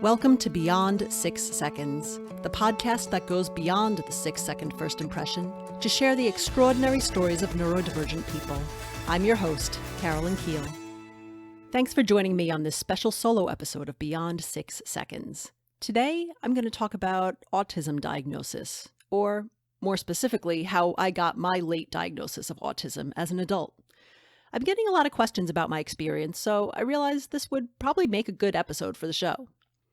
Welcome to Beyond 6 Seconds, the podcast that goes beyond the 6-second first impression to share the extraordinary stories of neurodivergent people. I'm your host, Carolyn Keel. Thanks for joining me on this special solo episode of Beyond 6 Seconds. Today, I'm going to talk about autism diagnosis, or more specifically, how I got my late diagnosis of autism as an adult. I'm getting a lot of questions about my experience, so I realized this would probably make a good episode for the show.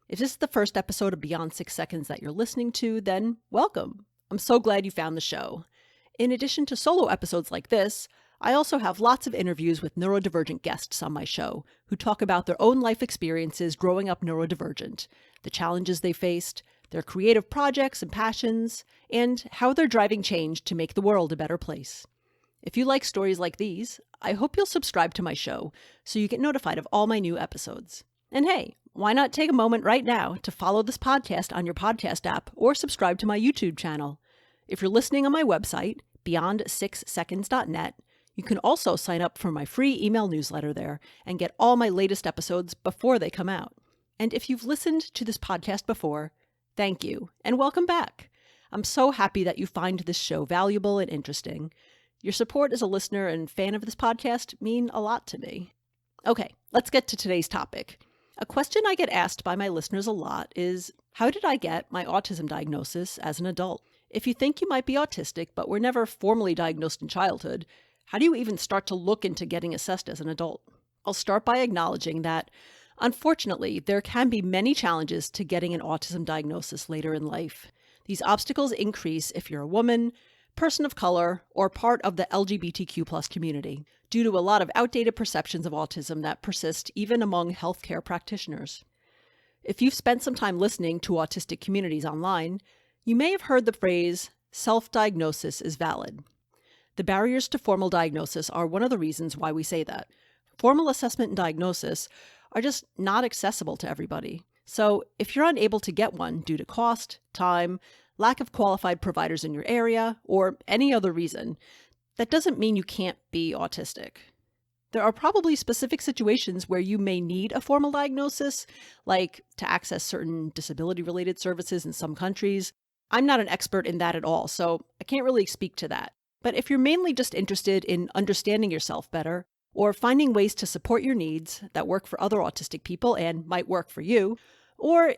If this is the first episode of Beyond 6 Seconds that you're listening to, then welcome. I'm so glad you found the show. In addition to solo episodes like this, I also have lots of interviews with neurodivergent guests on my show who talk about their own life experiences growing up neurodivergent, the challenges they faced, their creative projects and passions, and how they're driving change to make the world a better place. If you like stories like these, I hope you'll subscribe to my show so you get notified of all my new episodes. And hey, why not take a moment right now to follow this podcast on your podcast app or subscribe to my YouTube channel? If you're listening on my website, beyond6seconds.net, you can also sign up for my free email newsletter there and get all my latest episodes before they come out. And if you've listened to this podcast before, thank you and welcome back. I'm so happy that you find this show valuable and interesting. Your support as a listener and fan of this podcast mean a lot to me. Okay, let's get to today's topic. A question I get asked by my listeners a lot is, how did I get my autism diagnosis as an adult? If you think you might be autistic but were never formally diagnosed in childhood, how do you even start to look into getting assessed as an adult? I'll start by acknowledging that, unfortunately, there can be many challenges to getting an autism diagnosis later in life. These obstacles increase if you're a woman, person of color, or part of the LGBTQ+ community, due to a lot of outdated perceptions of autism that persist even among healthcare practitioners. If you've spent some time listening to autistic communities online, you may have heard the phrase, self-diagnosis is valid. The barriers to formal diagnosis are one of the reasons why we say that. Formal assessment and diagnosis are just not accessible to everybody. So if you're unable to get one due to cost, time, lack of qualified providers in your area, or any other reason, that doesn't mean you can't be autistic. There are probably specific situations where you may need a formal diagnosis, like to access certain disability-related services in some countries. I'm not an expert in that at all, so I can't really speak to that. But if you're mainly just interested in understanding yourself better, or finding ways to support your needs that work for other autistic people and might work for you, or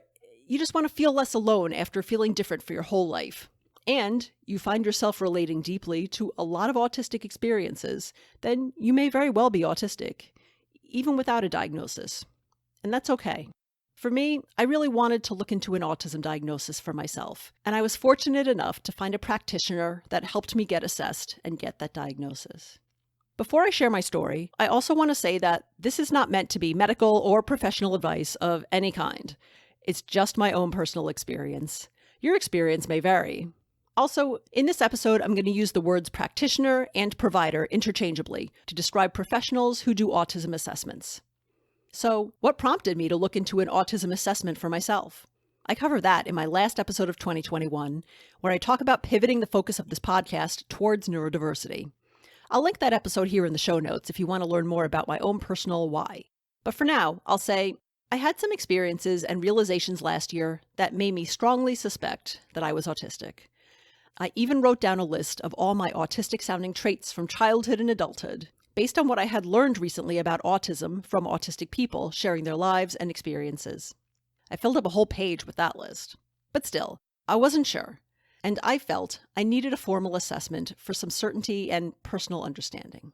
you just want to feel less alone after feeling different for your whole life, and you find yourself relating deeply to a lot of autistic experiences, then you may very well be autistic, even without a diagnosis. And that's okay. For me, I really wanted to look into an autism diagnosis for myself, and I was fortunate enough to find a practitioner that helped me get assessed and get that diagnosis. Before I share my story, I also want to say that this is not meant to be medical or professional advice of any kind. It's just my own personal experience. Your experience may vary. Also, in this episode, I'm going to use the words practitioner and provider interchangeably to describe professionals who do autism assessments. So, what prompted me to look into an autism assessment for myself? I cover that in my last episode of 2021, where I talk about pivoting the focus of this podcast towards neurodiversity. I'll link that episode here in the show notes if you want to learn more about my own personal why. But for now, I'll say, I had some experiences and realizations last year that made me strongly suspect that I was autistic. I even wrote down a list of all my autistic-sounding traits from childhood and adulthood, based on what I had learned recently about autism from autistic people sharing their lives and experiences. I filled up a whole page with that list. But still, I wasn't sure, and I felt I needed a formal assessment for some certainty and personal understanding.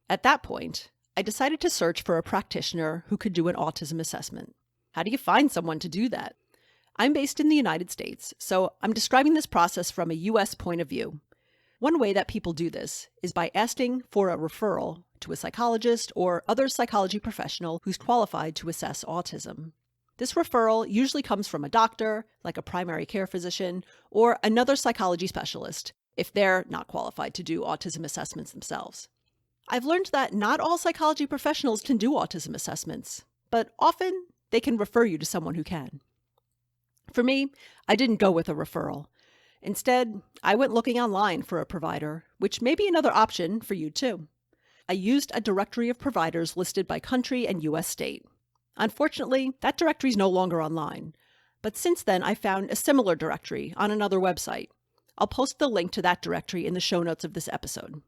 At that point, I decided to search for a practitioner who could do an autism assessment. How do you find someone to do that? I'm based in the United States, so I'm describing this process from a U.S. point of view. One way that people do this is by asking for a referral to a psychologist or other psychology professional who's qualified to assess autism. This referral usually comes from a doctor, like a primary care physician, or another psychology specialist, if they're not qualified to do autism assessments themselves. I've learned that not all psychology professionals can do autism assessments, but often they can refer you to someone who can. For me, I didn't go with a referral. Instead, I went looking online for a provider, which may be another option for you too. I used a directory of providers listed by country and U.S. state. Unfortunately, that directory is no longer online, but since then I found a similar directory on another website. I'll post the link to that directory in the show notes of this episode.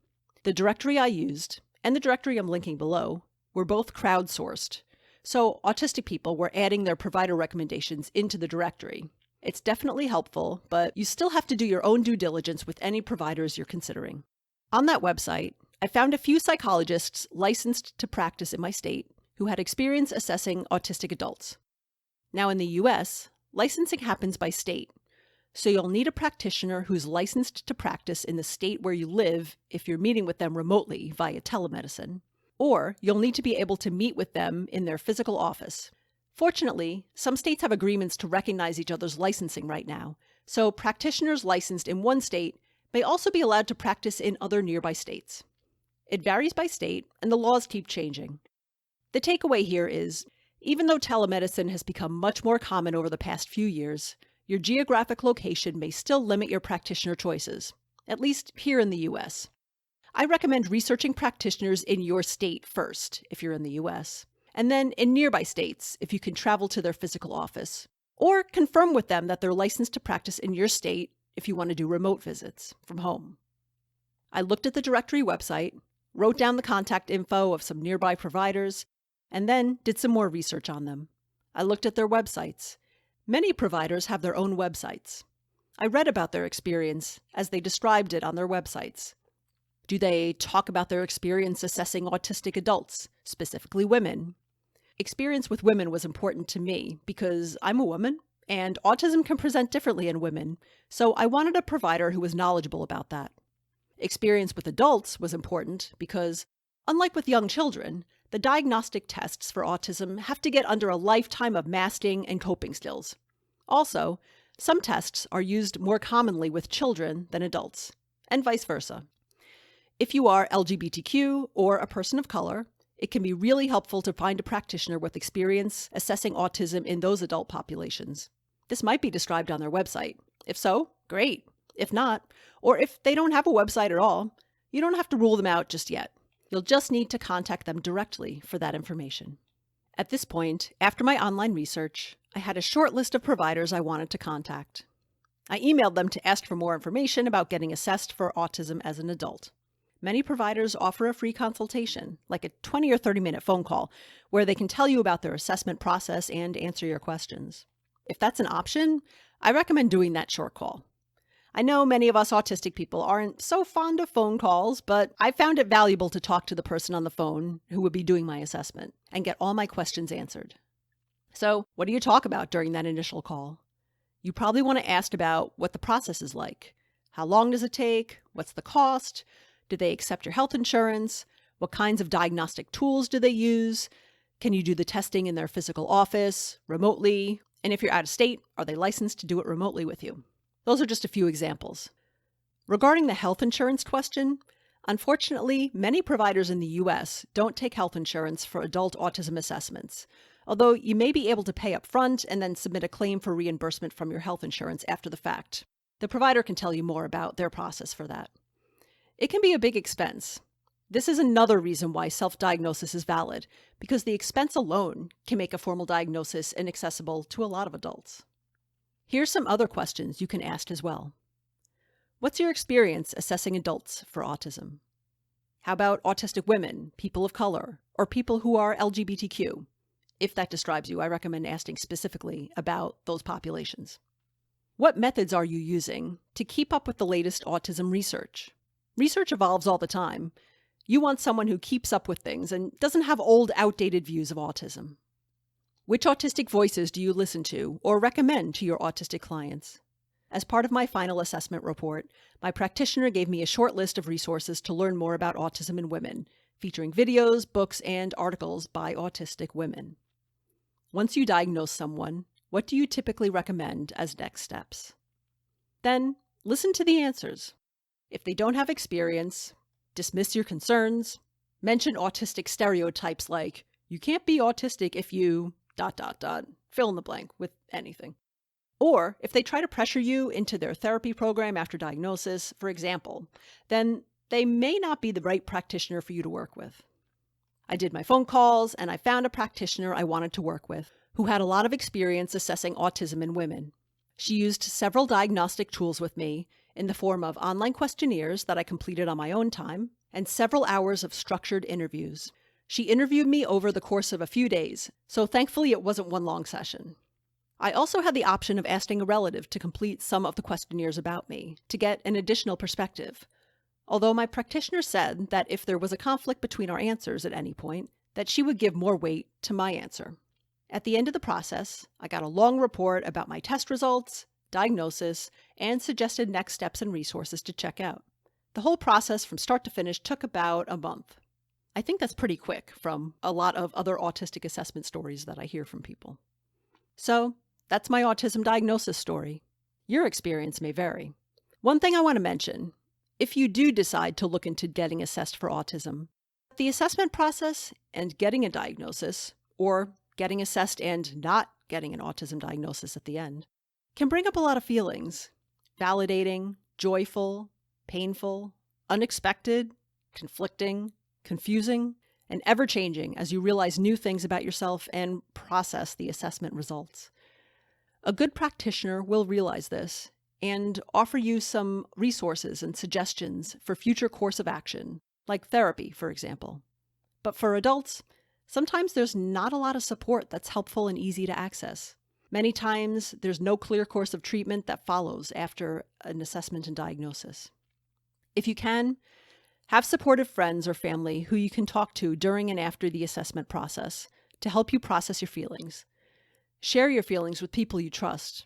The directory I used, and the directory I'm linking below, were both crowdsourced, so autistic people were adding their provider recommendations into the directory. It's definitely helpful, but you still have to do your own due diligence with any providers you're considering. On that website, I found a few psychologists licensed to practice in my state who had experience assessing autistic adults. Now in the US, licensing happens by state, so you'll need a practitioner who's licensed to practice in the state where you live if you're meeting with them remotely via telemedicine, or you'll need to be able to meet with them in their physical office. Fortunately, some states have agreements to recognize each other's licensing right now, so practitioners licensed in one state may also be allowed to practice in other nearby states. It varies by state, and the laws keep changing. The takeaway here is, even though telemedicine has become much more common over the past few years, your geographic location may still limit your practitioner choices, at least here in the US. I recommend researching practitioners in your state first, if you're in the US, and then in nearby states, if you can travel to their physical office, or confirm with them that they're licensed to practice in your state if you want to do remote visits from home. I looked at the directory website, wrote down the contact info of some nearby providers, and then did some more research on them. I looked at their websites. Many providers have their own websites. I read about their experience as they described it on their websites. Do they talk about their experience assessing autistic adults, specifically women? Experience with women was important to me because I'm a woman, and autism can present differently in women, so I wanted a provider who was knowledgeable about that. Experience with adults was important because, unlike with young children, the diagnostic tests for autism have to get under a lifetime of masking and coping skills. Also, some tests are used more commonly with children than adults, and vice versa. If you are LGBTQ or a person of color, it can be really helpful to find a practitioner with experience assessing autism in those adult populations. This might be described on their website. If so, great. If not, or if they don't have a website at all, you don't have to rule them out just yet. You'll just need to contact them directly for that information. At this point, after my online research, I had a short list of providers I wanted to contact. I emailed them to ask for more information about getting assessed for autism as an adult. Many providers offer a free consultation, like a 20 or 30-minute phone call, where they can tell you about their assessment process and answer your questions. If that's an option, I recommend doing that short call. I know many of us autistic people aren't so fond of phone calls, but I found it valuable to talk to the person on the phone who would be doing my assessment and get all my questions answered. So, what do you talk about during that initial call? You probably want to ask about what the process is like. How long does it take? What's the cost? Do they accept your health insurance? What kinds of diagnostic tools do they use? Can you do the testing in their physical office, remotely? And if you're out of state, are they licensed to do it remotely with you? Those are just a few examples. Regarding the health insurance question, unfortunately, many providers in the US don't take health insurance for adult autism assessments, although you may be able to pay up front and then submit a claim for reimbursement from your health insurance after the fact. The provider can tell you more about their process for that. It can be a big expense. This is another reason why self-diagnosis is valid, because the expense alone can make a formal diagnosis inaccessible to a lot of adults. Here's some other questions you can ask as well. What's your experience assessing adults for autism? How about autistic women, people of color, or people who are LGBTQ? If that describes you, I recommend asking specifically about those populations. What methods are you using to keep up with the latest autism research? Research evolves all the time. You want someone who keeps up with things and doesn't have old, outdated views of autism. Which autistic voices do you listen to or recommend to your autistic clients? As part of my final assessment report, my practitioner gave me a short list of resources to learn more about autism in women, featuring videos, books, and articles by autistic women. Once you diagnose someone, what do you typically recommend as next steps? Then, listen to the answers. If they don't have experience, dismiss your concerns, mention autistic stereotypes like, you can't be autistic if you... fill in the blank with anything. Or if they try to pressure you into their therapy program after diagnosis, for example, then they may not be the right practitioner for you to work with. I did my phone calls, and I found a practitioner I wanted to work with who had a lot of experience assessing autism in women. She used several diagnostic tools with me in the form of online questionnaires that I completed on my own time and several hours of structured interviews. She interviewed me over the course of a few days, so thankfully it wasn't one long session. I also had the option of asking a relative to complete some of the questionnaires about me to get an additional perspective, although my practitioner said that if there was a conflict between our answers at any point, that she would give more weight to my answer. At the end of the process, I got a long report about my test results, diagnosis, and suggested next steps and resources to check out. The whole process from start to finish took about a month. I think that's pretty quick from a lot of other autistic assessment stories that I hear from people. So, that's my autism diagnosis story. Your experience may vary. One thing I want to mention, if you do decide to look into getting assessed for autism, the assessment process and getting a diagnosis, or getting assessed and not getting an autism diagnosis at the end, can bring up a lot of feelings. Validating, joyful, painful, unexpected, conflicting, confusing, and ever-changing as you realize new things about yourself and process the assessment results. A good practitioner will realize this and offer you some resources and suggestions for future course of action, like therapy, for example. But for adults, sometimes there's not a lot of support that's helpful and easy to access. Many times, there's no clear course of treatment that follows after an assessment and diagnosis. If you can, have supportive friends or family who you can talk to during and after the assessment process to help you process your feelings. Share your feelings with people you trust.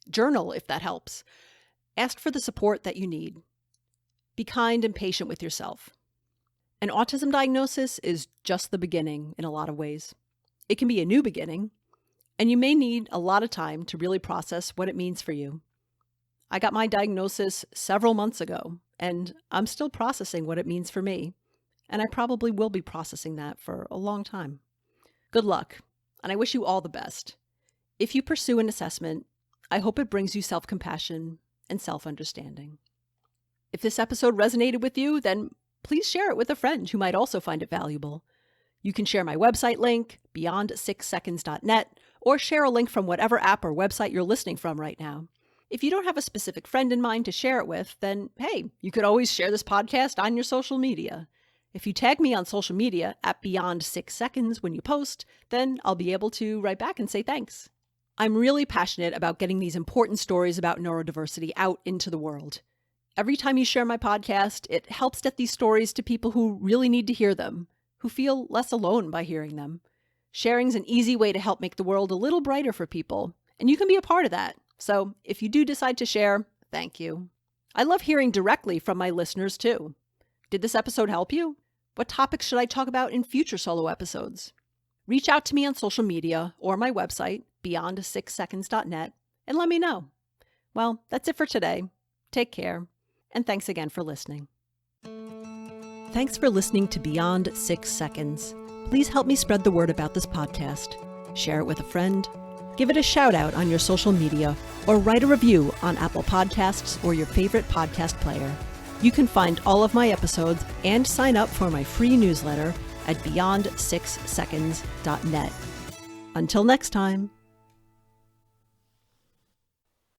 Journal if that helps. Ask for the support that you need. Be kind and patient with yourself. An autism diagnosis is just the beginning in a lot of ways. It can be a new beginning, and you may need a lot of time to really process what it means for you. I got my diagnosis several months ago, and I'm still processing what it means for me, and I probably will be processing that for a long time. Good luck, and I wish you all the best. If you pursue an assessment, I hope it brings you self-compassion and self-understanding. If this episode resonated with you, then please share it with a friend who might also find it valuable. You can share my website link, beyond6seconds.net, or share a link from whatever app or website you're listening from right now. If you don't have a specific friend in mind to share it with, then hey, you could always share this podcast on your social media. If you tag me on social media at beyond6seconds when you post, then I'll be able to write back and say thanks. I'm really passionate about getting these important stories about neurodiversity out into the world. Every time you share my podcast, it helps get these stories to people who really need to hear them, who feel less alone by hearing them. Sharing's an easy way to help make the world a little brighter for people, and you can be a part of that. So if you do decide to share, thank you. I love hearing directly from my listeners too. Did this episode help you? What topics should I talk about in future solo episodes? Reach out to me on social media or my website, beyond6seconds.net, and let me know. Well, that's it for today. Take care, and thanks again for listening. Thanks for listening to Beyond 6 Seconds. Please help me spread the word about this podcast. Share it with a friend, give it a shout out on your social media, or write a review on Apple Podcasts or your favorite podcast player. You can find all of my episodes and sign up for my free newsletter at beyond6seconds.net. Until next time.